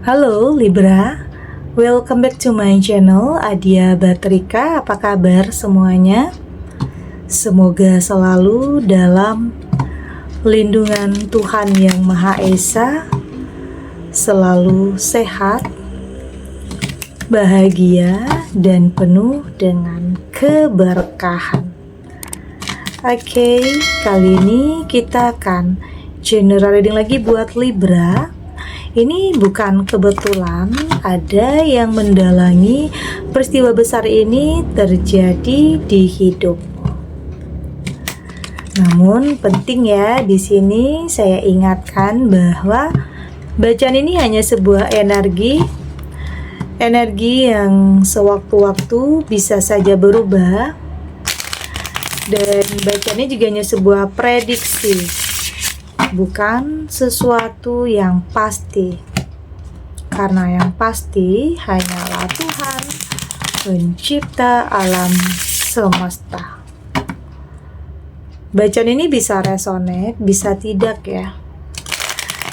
Halo Libra, welcome back to my channel Adia Batrika. Apa kabar semuanya? Semoga selalu dalam lindungan Tuhan Yang Maha Esa, selalu sehat, bahagia, dan penuh dengan keberkahan. Oke, kali ini kita akan general reading lagi buat Libra. Ini bukan kebetulan ada yang mendalangi peristiwa besar ini terjadi di hidupmu. Namun penting ya, di sini saya ingatkan bahwa bacaan ini hanya sebuah energi yang sewaktu-waktu bisa saja berubah, dan bacaannya juga hanya sebuah prediksi, bukan sesuatu yang pasti, karena yang pasti hanyalah Tuhan, pencipta alam semesta. Bacaan ini bisa resonate, bisa tidak ya.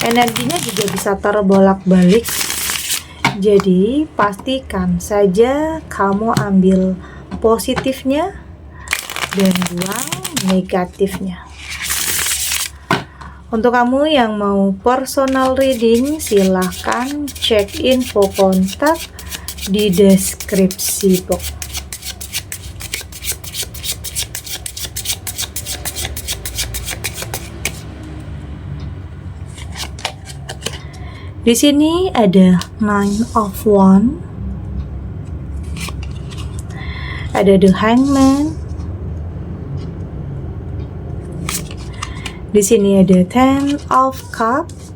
Energinya juga bisa terbolak-balik. Jadi pastikan saja kamu ambil positifnya dan buang negatifnya. Untuk kamu yang mau personal reading, silahkan cek info kontak di deskripsi box. Di sini ada Nine of Wands, ada The Hangman. Di sini ada Ten of Cups,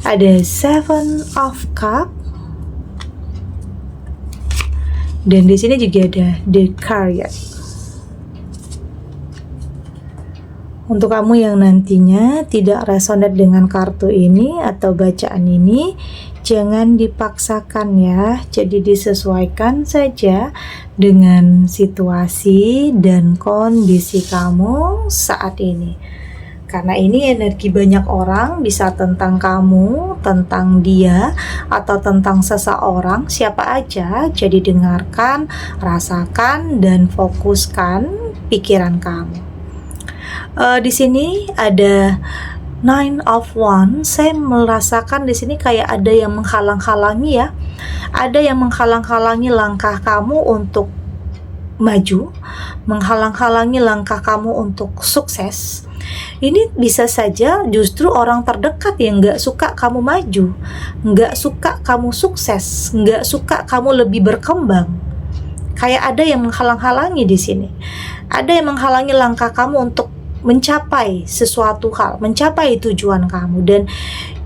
ada Seven of Cups, dan di sini juga ada The Chariot. Untuk kamu yang nantinya tidak resonate dengan kartu ini atau bacaan ini, jangan dipaksakan ya, jadi disesuaikan saja dengan situasi dan kondisi kamu saat ini. Karena ini energi banyak orang, bisa tentang kamu, tentang dia, atau tentang seseorang, siapa aja. Jadi dengarkan, rasakan, dan fokuskan pikiran kamu. Di sini ada Nine of Wands. Saya merasakan di sini kayak ada yang menghalang-halangi ya. Ada yang menghalang-halangi langkah kamu untuk maju, menghalang-halangi langkah kamu untuk sukses. Ini bisa saja justru orang terdekat yang gak suka kamu maju, gak suka kamu sukses, gak suka kamu lebih berkembang. Kayak ada yang menghalang-halangi di sini. Ada yang menghalangi langkah kamu untuk mencapai sesuatu hal, mencapai tujuan kamu. Dan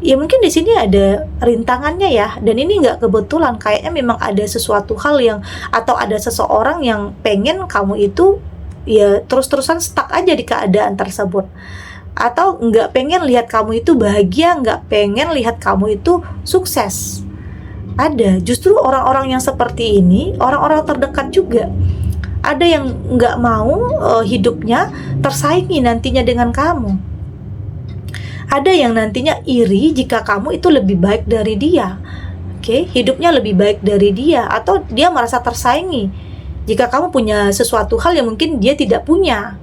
ya mungkin di sini ada rintangannya ya, dan ini nggak kebetulan, kayaknya memang ada sesuatu hal yang, atau ada seseorang yang pengen kamu itu ya terus-terusan stuck aja di keadaan tersebut, atau nggak pengen lihat kamu itu bahagia, nggak pengen lihat kamu itu sukses. Ada justru orang-orang yang seperti ini, orang-orang terdekat juga. Ada yang nggak mau hidupnya tersaingi nantinya dengan kamu. Ada yang nantinya iri jika kamu itu lebih baik dari dia. Oke, hidupnya lebih baik dari dia, atau dia merasa tersaingi jika kamu punya sesuatu hal yang mungkin dia tidak punya.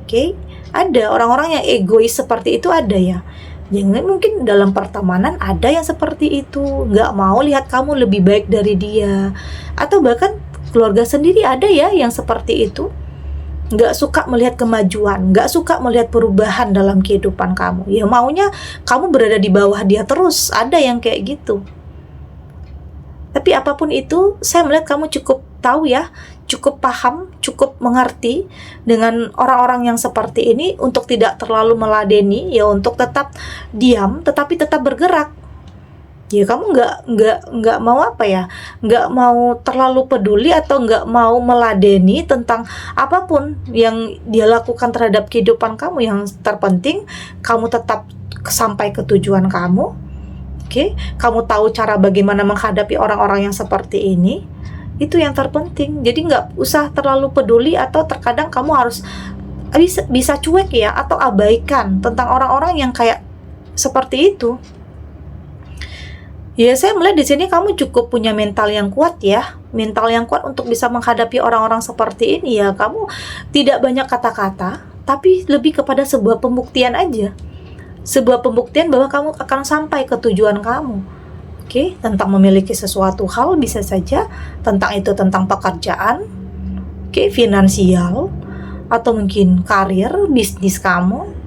Oke, ada orang-orang yang egois seperti itu, ada ya. Jangan, mungkin dalam pertemanan ada yang seperti itu, nggak mau lihat kamu lebih baik dari dia, atau bahkan keluarga sendiri ada ya yang seperti itu, nggak suka melihat kemajuan, nggak suka melihat perubahan dalam kehidupan kamu. Ya maunya kamu berada di bawah dia terus, ada yang kayak gitu. Tapi apapun itu, saya melihat kamu cukup tahu ya, cukup paham, cukup mengerti dengan orang-orang yang seperti ini, untuk tidak terlalu meladeni ya, untuk tetap diam tetapi tetap bergerak. Ya kamu nggak mau apa ya, nggak mau terlalu peduli atau nggak mau meladeni tentang apapun yang dia lakukan terhadap kehidupan kamu. Yang terpenting kamu tetap sampai ke tujuan kamu. Oke, kamu tahu cara bagaimana menghadapi orang-orang yang seperti ini. Itu yang terpenting. Jadi nggak usah terlalu peduli, atau terkadang kamu harus bisa cuek ya, atau abaikan tentang orang-orang yang kayak seperti itu. Ya, saya melihat di sini kamu cukup punya mental yang kuat ya. Mental yang kuat untuk bisa menghadapi orang-orang seperti ini ya. Kamu tidak banyak kata-kata, tapi lebih kepada sebuah pembuktian aja. Sebuah pembuktian bahwa kamu akan sampai ke tujuan kamu. Oke, tentang memiliki sesuatu hal bisa saja tentang pekerjaan, oke, finansial, atau mungkin karir, bisnis kamu.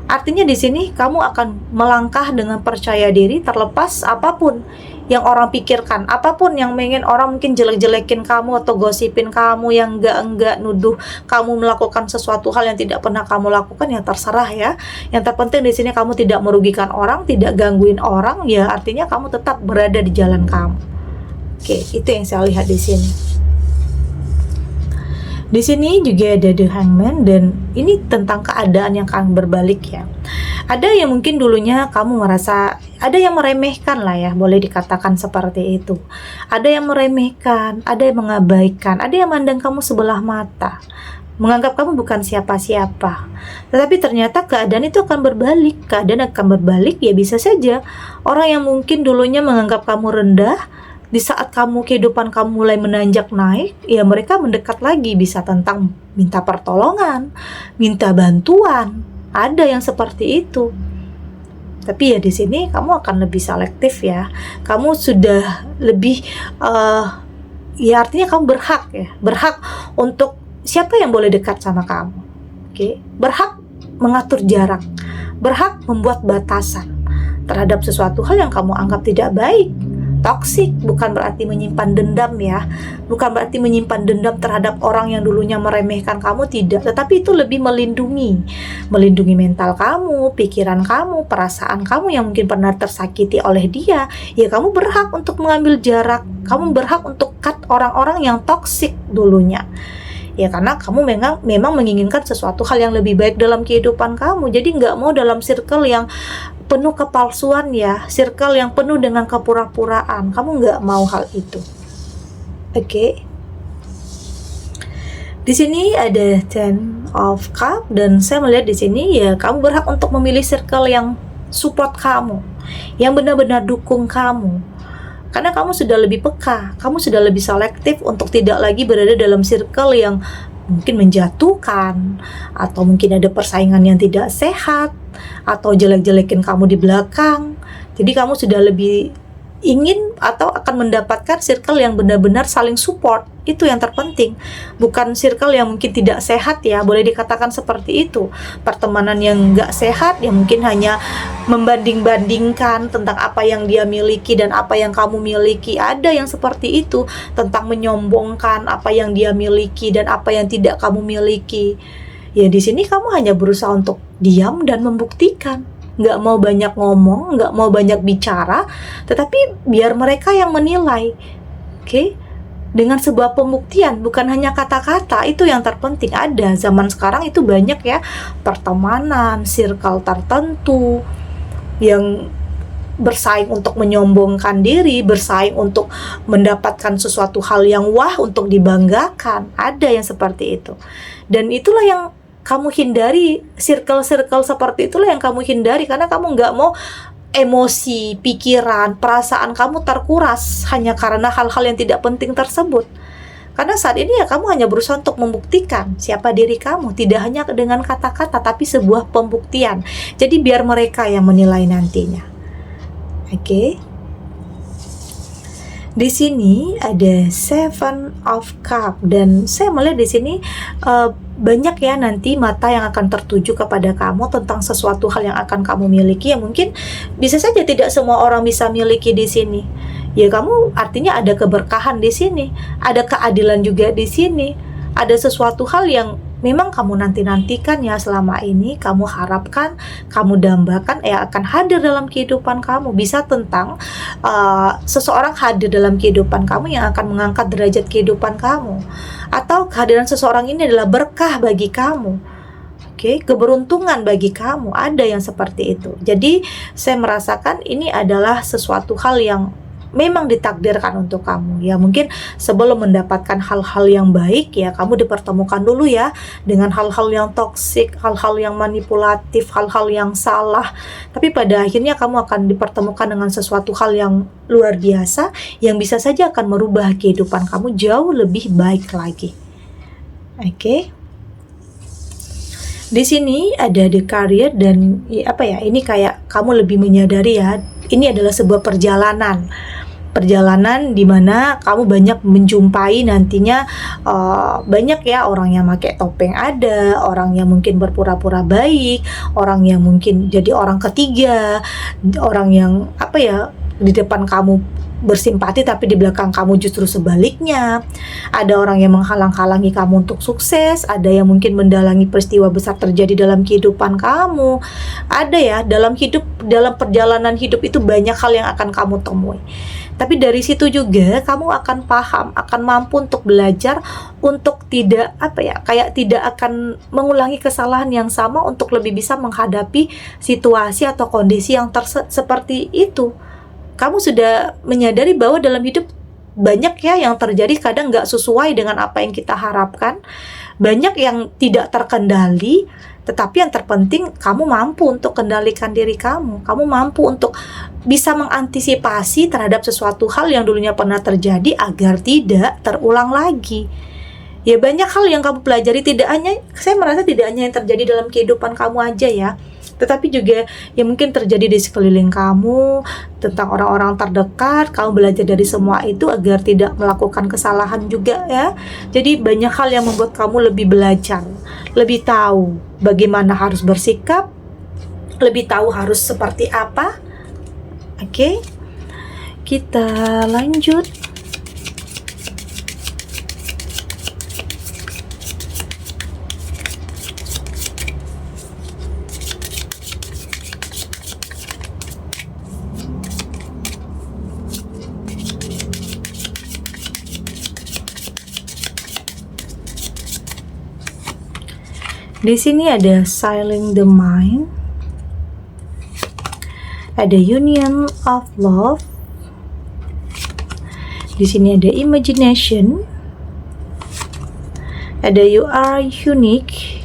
Artinya di sini kamu akan melangkah dengan percaya diri terlepas apapun yang orang pikirkan, apapun yang ingin orang mungkin jelek-jelekin kamu atau gosipin kamu, yang enggak nuduh kamu melakukan sesuatu hal yang tidak pernah kamu lakukan, ya terserah ya. Yang terpenting di sini kamu tidak merugikan orang, tidak gangguin orang, ya artinya kamu tetap berada di jalan kamu. Oke, itu yang saya lihat di sini. Di sini juga ada The Hangman, dan ini tentang keadaan yang akan berbalik ya. Ada yang mungkin dulunya kamu merasa, ada yang meremehkan lah ya, boleh dikatakan seperti itu. Ada yang meremehkan, ada yang mengabaikan, ada yang mandang kamu sebelah mata, menganggap kamu bukan siapa-siapa. Tetapi ternyata keadaan itu akan berbalik. Keadaan akan berbalik, ya bisa saja orang yang mungkin dulunya menganggap kamu rendah, di saat kehidupan kamu mulai menanjak naik, ya mereka mendekat lagi, bisa tentang minta pertolongan, minta bantuan. Ada yang seperti itu. Tapi ya di sini kamu akan lebih selektif ya. Kamu sudah lebih ya artinya kamu berhak untuk siapa yang boleh dekat sama kamu. Oke, berhak mengatur jarak, berhak membuat batasan terhadap sesuatu hal yang kamu anggap tidak baik. Toksik bukan berarti menyimpan dendam ya, bukan berarti menyimpan dendam terhadap orang yang dulunya meremehkan kamu, tidak, tetapi itu lebih melindungi mental kamu, pikiran kamu, perasaan kamu yang mungkin pernah tersakiti oleh dia. Ya kamu berhak untuk mengambil jarak, kamu berhak untuk cut orang-orang yang toksik dulunya. Ya karena kamu memang menginginkan sesuatu hal yang lebih baik dalam kehidupan kamu. Jadi nggak mau dalam circle yang penuh kepalsuan ya, circle yang penuh dengan kepura-puraan. Kamu nggak mau hal itu. Oke. Di sini ada Ten of Cup, dan saya melihat di sini ya kamu berhak untuk memilih circle yang support kamu, yang benar-benar dukung kamu. Karena kamu sudah lebih peka, kamu sudah lebih selektif untuk tidak lagi berada dalam circle yang mungkin menjatuhkan, atau mungkin ada persaingan yang tidak sehat, atau jelek-jelekin kamu di belakang. Jadi kamu sudah lebih ingin atau akan mendapatkan circle yang benar-benar saling support. Itu yang terpenting, bukan circle yang mungkin tidak sehat ya, boleh dikatakan seperti itu. Pertemanan yang gak sehat yang mungkin hanya membanding-bandingkan tentang apa yang dia miliki dan apa yang kamu miliki. Ada yang seperti itu, tentang menyombongkan apa yang dia miliki dan apa yang tidak kamu miliki. Ya di sini kamu hanya berusaha untuk diam dan membuktikan. Nggak mau banyak ngomong, nggak mau banyak bicara, tetapi biar mereka yang menilai. Oke? Dengan sebuah pembuktian, bukan hanya kata-kata. Itu yang terpenting. Ada zaman sekarang itu banyak ya, pertemanan, circle tertentu yang bersaing untuk menyombongkan diri, bersaing untuk mendapatkan sesuatu hal yang wah untuk dibanggakan. Ada yang seperti itu. Dan itulah yang kamu hindari, circle-circle seperti itulah yang kamu hindari, karena kamu nggak mau emosi, pikiran, perasaan kamu terkuras hanya karena hal-hal yang tidak penting tersebut. Karena saat ini ya kamu hanya berusaha untuk membuktikan siapa diri kamu, tidak hanya dengan kata-kata, tapi sebuah pembuktian. Jadi biar mereka yang menilai nantinya. Oke. Di sini ada Seven of Cup, dan saya melihat di sini banyak ya nanti mata yang akan tertuju kepada kamu tentang sesuatu hal yang akan kamu miliki, yang mungkin bisa saja tidak semua orang bisa miliki di sini. Ya kamu artinya ada keberkahan di sini, ada keadilan juga di sini, ada sesuatu hal yang memang kamu nanti-nantikan ya selama ini, kamu harapkan, kamu dambakan ya akan hadir dalam kehidupan kamu. Bisa tentang seseorang hadir dalam kehidupan kamu yang akan mengangkat derajat kehidupan kamu, atau kehadiran seseorang ini adalah berkah bagi kamu. Oke, keberuntungan bagi kamu. Ada yang seperti itu. Jadi saya merasakan ini adalah sesuatu hal yang memang ditakdirkan untuk kamu. Ya mungkin sebelum mendapatkan hal-hal yang baik, ya kamu dipertemukan dulu ya dengan hal-hal yang toksik, hal-hal yang manipulatif, hal-hal yang salah. Tapi pada akhirnya kamu akan dipertemukan dengan sesuatu hal yang luar biasa yang bisa saja akan merubah kehidupan kamu jauh lebih baik lagi. Oke. Di sini ada the career dan ini kayak kamu lebih menyadari ya, ini adalah sebuah perjalanan di mana kamu banyak menjumpai nantinya banyak ya orang yang pakai topeng, ada orang yang mungkin berpura-pura baik, orang yang mungkin jadi orang ketiga, orang yang di depan kamu bersimpati tapi di belakang kamu justru sebaliknya. Ada orang yang menghalang-halangi kamu untuk sukses, ada yang mungkin mendalangi peristiwa besar terjadi dalam kehidupan kamu. Ada ya, dalam perjalanan hidup itu banyak hal yang akan kamu temui. Tapi dari situ juga kamu akan paham, akan mampu untuk belajar untuk tidak tidak akan mengulangi kesalahan yang sama, untuk lebih bisa menghadapi situasi atau kondisi yang seperti itu. Kamu sudah menyadari bahwa dalam hidup banyak ya yang terjadi kadang nggak sesuai dengan apa yang kita harapkan, banyak yang tidak terkendali, tetapi yang terpenting kamu mampu untuk kendalikan diri kamu mampu untuk bisa mengantisipasi terhadap sesuatu hal yang dulunya pernah terjadi agar tidak terulang lagi. Ya banyak hal yang kamu pelajari, saya merasa tidak hanya yang terjadi dalam kehidupan kamu aja ya, tetapi juga yang mungkin terjadi di sekeliling kamu, tentang orang-orang terdekat. Kamu belajar dari semua itu agar tidak melakukan kesalahan juga ya. Jadi banyak hal yang membuat kamu lebih belajar, lebih tahu bagaimana harus bersikap, lebih tahu harus seperti apa. Oke, kita lanjut. Di sini ada Sealing the Mind, ada Union of Love, di sini ada Imagination, ada You Are Unique,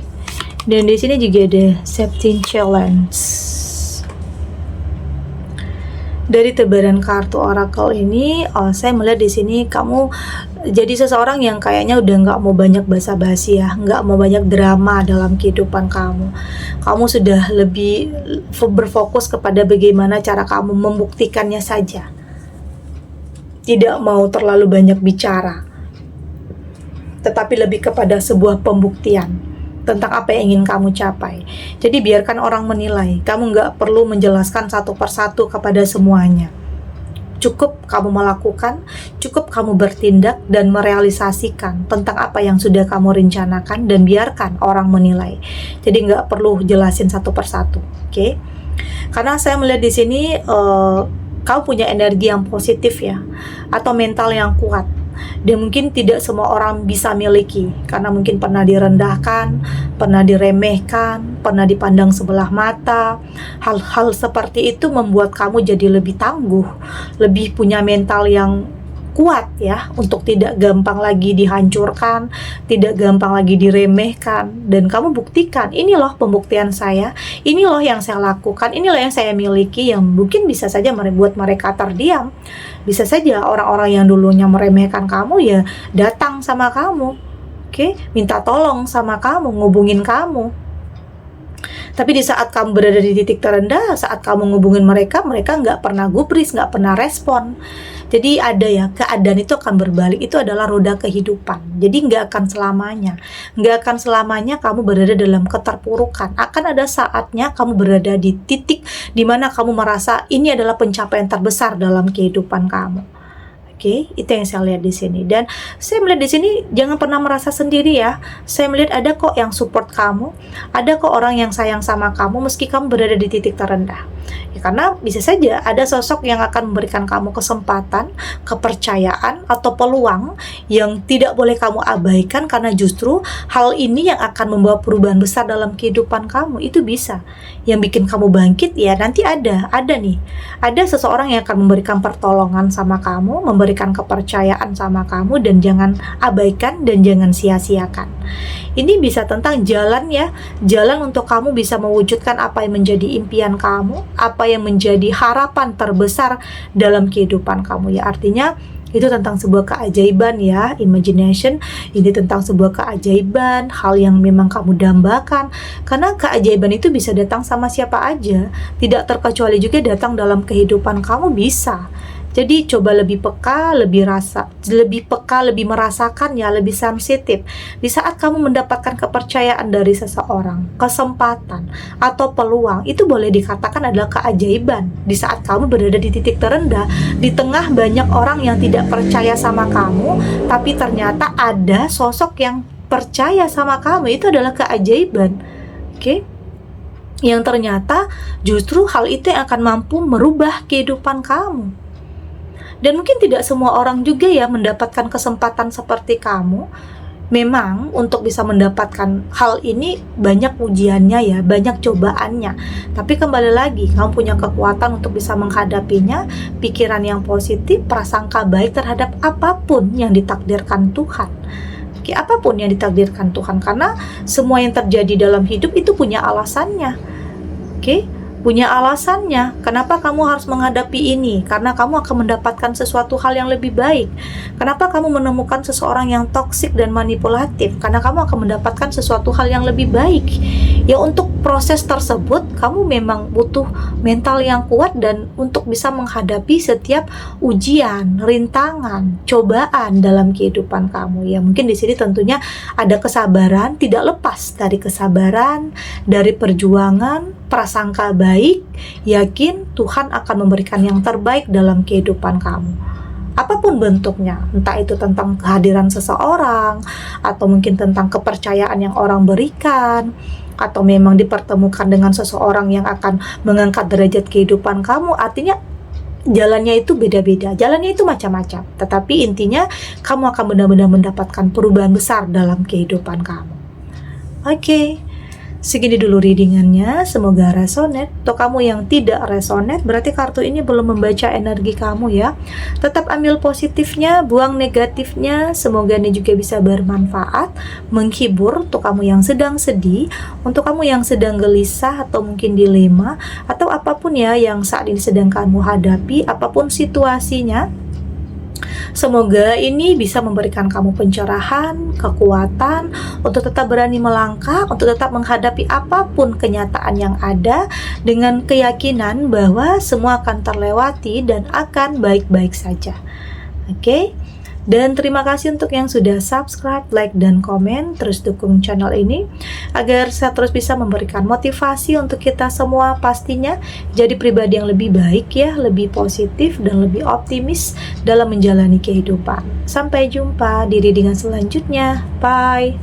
dan di sini juga ada 17 Challenge. Dari tebaran kartu oracle ini, saya melihat di sini kamu jadi seseorang yang kayaknya udah nggak mau banyak basa-basi ya, nggak mau banyak drama dalam kehidupan kamu. Kamu sudah lebih berfokus kepada bagaimana cara kamu membuktikannya saja. Tidak mau terlalu banyak bicara, tetapi lebih kepada sebuah pembuktian tentang apa yang ingin kamu capai. Jadi biarkan orang menilai, kamu nggak perlu menjelaskan satu persatu kepada semuanya. Cukup kamu melakukan, cukup kamu bertindak dan merealisasikan tentang apa yang sudah kamu rencanakan, dan biarkan orang menilai. Jadi nggak perlu jelasin satu persatu, oke? Karena saya melihat di sini kamu punya energi yang positif ya, atau mental yang kuat. Dan mungkin tidak semua orang bisa miliki, karena mungkin pernah direndahkan, pernah diremehkan, pernah dipandang sebelah mata. Hal-hal seperti itu membuat kamu jadi lebih tangguh, lebih punya mental yang kuat ya, untuk tidak gampang lagi dihancurkan, tidak gampang lagi diremehkan. Dan kamu buktikan, ini loh pembuktian saya, ini loh yang saya lakukan, ini loh yang saya miliki, yang mungkin bisa saja membuat mereka terdiam. Bisa saja orang-orang yang dulunya meremehkan kamu ya datang sama kamu, oke, minta tolong sama kamu, ngubungin kamu. Tapi di saat kamu berada di titik terendah, saat kamu ngubungin mereka nggak pernah gubris, nggak pernah respon. Jadi ada ya, keadaan itu akan berbalik, itu adalah roda kehidupan. Jadi nggak akan selamanya kamu berada dalam keterpurukan. Akan ada saatnya kamu berada di titik di mana kamu merasa ini adalah pencapaian terbesar dalam kehidupan kamu. Oke, itu yang saya lihat di sini. Dan saya melihat di sini jangan pernah merasa sendiri ya. Saya melihat ada kok yang support kamu, ada kok orang yang sayang sama kamu meski kamu berada di titik terendah. Ya, karena bisa saja ada sosok yang akan memberikan kamu kesempatan, kepercayaan, atau peluang yang tidak boleh kamu abaikan, karena justru hal ini yang akan membawa perubahan besar dalam kehidupan kamu. Itu bisa. Yang bikin kamu bangkit ya nanti ada nih. Ada seseorang yang akan memberikan pertolongan sama kamu, memberikan kepercayaan sama kamu, dan jangan abaikan dan jangan sia-siakan. Ini bisa tentang jalan ya, jalan untuk kamu bisa mewujudkan apa yang menjadi impian kamu, apa yang menjadi harapan terbesar dalam kehidupan kamu ya. Artinya itu tentang sebuah keajaiban ya, imagination. Ini tentang sebuah keajaiban, hal yang memang kamu dambakan. Karena keajaiban itu bisa datang sama siapa aja, tidak terkecuali juga datang dalam kehidupan kamu bisa. Jadi coba lebih peka, lebih merasakan ya, lebih sensitif. Di saat kamu mendapatkan kepercayaan dari seseorang, kesempatan atau peluang, itu boleh dikatakan adalah keajaiban. Di saat kamu berada di titik terendah, di tengah banyak orang yang tidak percaya sama kamu, tapi ternyata ada sosok yang percaya sama kamu, itu adalah keajaiban. Oke? Yang ternyata justru hal itu yang akan mampu merubah kehidupan kamu. Dan mungkin tidak semua orang juga ya mendapatkan kesempatan seperti kamu. Memang untuk bisa mendapatkan hal ini banyak ujiannya ya, banyak cobaannya. Tapi kembali lagi, kamu punya kekuatan untuk bisa menghadapinya, pikiran yang positif, prasangka baik terhadap apapun yang ditakdirkan Tuhan. Oke, apapun yang ditakdirkan Tuhan, karena semua yang terjadi dalam hidup itu punya alasannya. Oke? Punya alasannya, kenapa kamu harus menghadapi ini? Karena kamu akan mendapatkan sesuatu hal yang lebih baik. Kenapa kamu menemukan seseorang yang toksik dan manipulatif? Karena kamu akan mendapatkan sesuatu hal yang lebih baik. Ya, untuk proses tersebut, kamu memang butuh mental yang kuat dan untuk bisa menghadapi setiap ujian, rintangan, cobaan dalam kehidupan kamu. Ya, mungkin di sini tentunya ada kesabaran, tidak lepas dari kesabaran, dari perjuangan, prasangka baik, yakin Tuhan akan memberikan yang terbaik dalam kehidupan kamu. Apapun bentuknya, entah itu tentang kehadiran seseorang, atau mungkin tentang kepercayaan yang orang berikan, atau memang dipertemukan dengan seseorang yang akan mengangkat derajat kehidupan kamu. Artinya jalannya itu beda-beda, jalannya itu macam-macam. Tetapi intinya kamu akan benar-benar mendapatkan perubahan besar dalam kehidupan kamu. Oke. Segini dulu readingannya, semoga resonate. Untuk kamu yang tidak resonate, berarti kartu ini belum membaca energi kamu ya. Tetap ambil positifnya, buang negatifnya. Semoga ini juga bisa bermanfaat, menghibur untuk kamu yang sedang sedih, untuk kamu yang sedang gelisah atau mungkin dilema, atau apapun ya yang saat ini sedang kamu hadapi, apapun situasinya. Semoga ini bisa memberikan kamu pencerahan, kekuatan untuk tetap berani melangkah, untuk tetap menghadapi apapun kenyataan yang ada dengan keyakinan bahwa semua akan terlewati dan akan baik-baik saja. Oke? Dan terima kasih untuk yang sudah subscribe, like, dan komen. Terus dukung channel ini agar saya terus bisa memberikan motivasi untuk kita semua, pastinya jadi pribadi yang lebih baik ya, lebih positif dan lebih optimis dalam menjalani kehidupan. Sampai jumpa di readingan selanjutnya. Bye.